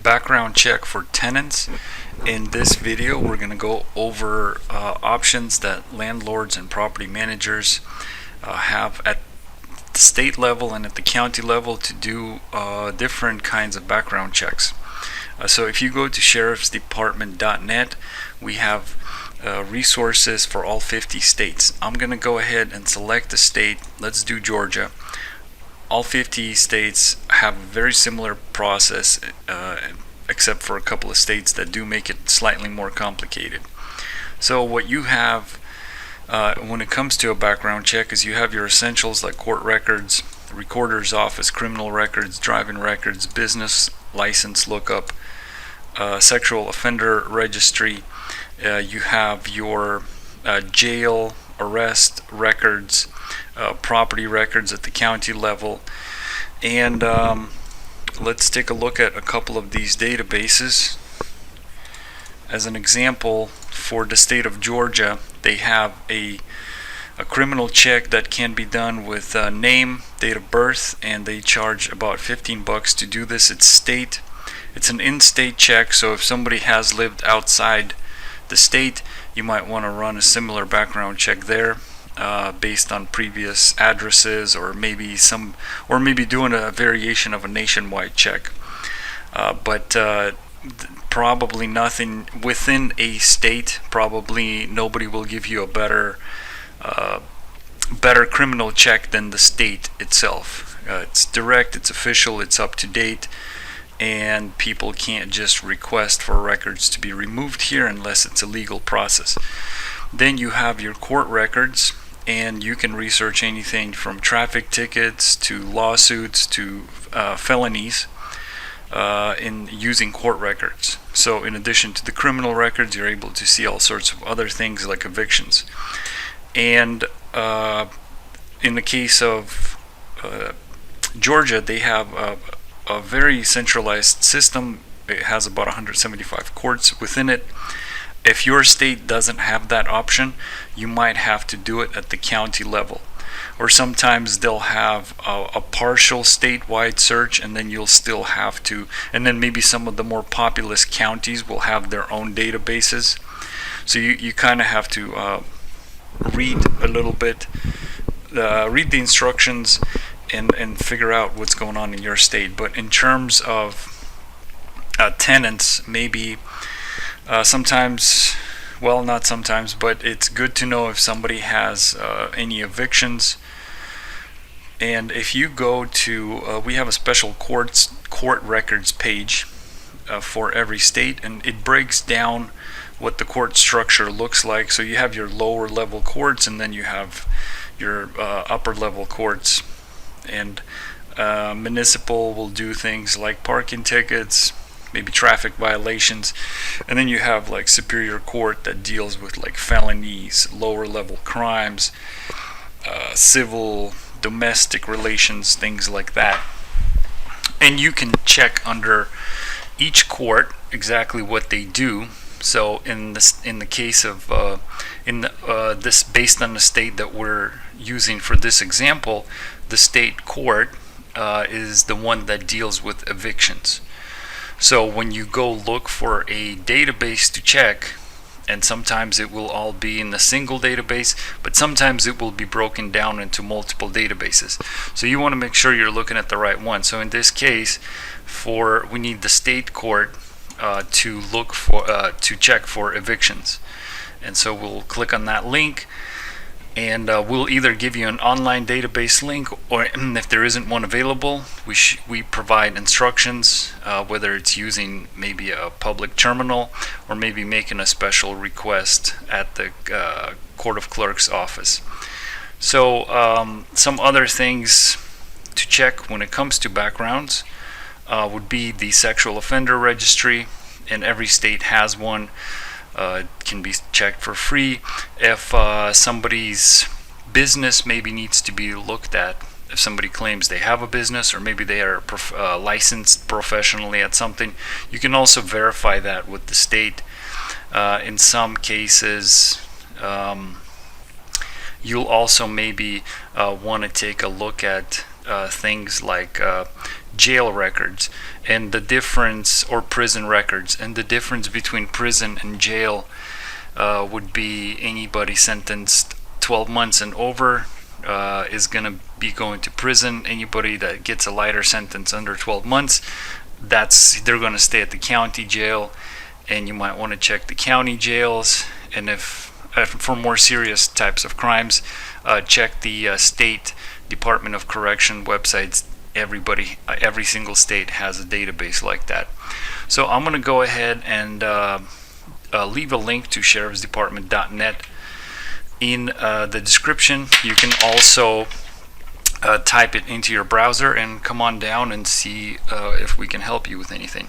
background check for tenants. In this video, we're going to go over options that landlords and property managers have at the state level and at the county level to do different kinds of background checks. So if you go to sheriffsdepartment.net, we have resources for all 50 states. I'm going to go ahead and select a state. Let's do Georgia. All 50 states have a very similar process, except for a couple of states that do make it slightly more complicated. So what you have when it comes to a background check is you have your essentials like court records, recorder's office, criminal records, driving records, business license lookup, sexual offender registry. You have your jail, arrest records, property records at the county level, and let's take a look at a couple of these databases. As an example, for the state of Georgia, they have a criminal check that can be done with name, date of birth, and they charge about $15 to do this. It's an in-state check, so if somebody has lived outside the state, you might want to run a similar background check there based on previous addresses, or maybe doing a variation of a nationwide check. But probably nothing within a state. Probably nobody will give you a better criminal check than the state itself. It's direct, it's official, it's up to date, and people can't just request for records to be removed here unless it's a legal process. Then you have your court records, and you can research anything from traffic tickets to lawsuits to felonies in using court records. So in addition to the criminal records, you're able to see all sorts of other things like evictions. And in the case of Georgia, they have a very centralized system. It has about 175 courts within it. If your state doesn't have that option, you might have to do it at the county level. Or sometimes they'll have a partial statewide search, and then you'll still have to, and then maybe some of the more populous counties will have their own databases. So you kind of have to read a little bit, read the instructions, and figure out what's going on in your state. But in terms of tenants, maybe sometimes, well, not sometimes, but it's good to know if somebody has any evictions. And if you go to, we have a special court records page for every state, and it breaks down what the court structure looks like. So you have your lower level courts, and then you have your upper level courts. And municipal will do things like parking tickets, maybe traffic violations, and then you have like superior court that deals with like felonies, lower level crimes, civil, domestic relations, things like that. And you can check under each court exactly what they do. So in the case of this, based on the state that we're using for this example, the state court is the one that deals with evictions. So when you go look for a database to check, and sometimes it will all be in a single database, but sometimes it will be broken down into multiple databases. So you want to make sure you're looking at the right one. So in this case, we need the state court to look for to check for evictions. And so we'll click on that link, and we'll either give you an online database link, or if there isn't one available, we provide instructions, whether it's using maybe a public terminal or maybe making a special request at the Court of Clerk's office. So some other things to check when it comes to backgrounds would be the sexual offender registry, and every state has one. It can be checked for free. If somebody's business maybe needs to be looked at, if somebody claims they have a business, or maybe they are licensed professionally at something, you can also verify that with the state. In some cases, you'll also maybe want to take a look at things like jail records, and the difference, or prison records, and the difference between prison and jail would be anybody sentenced 12 months and over is going to be going to prison. Anybody that gets a lighter sentence under 12 months, they're going to stay at the county jail. And you might want to check the county jails, and if for more serious types of crimes, check the state Department of Correction websites. Every single state has a database like that. So I'm going to go ahead and leave a link to sheriffsdepartment.net in the description. You can also type it into your browser and come on down and see if we can help you with anything.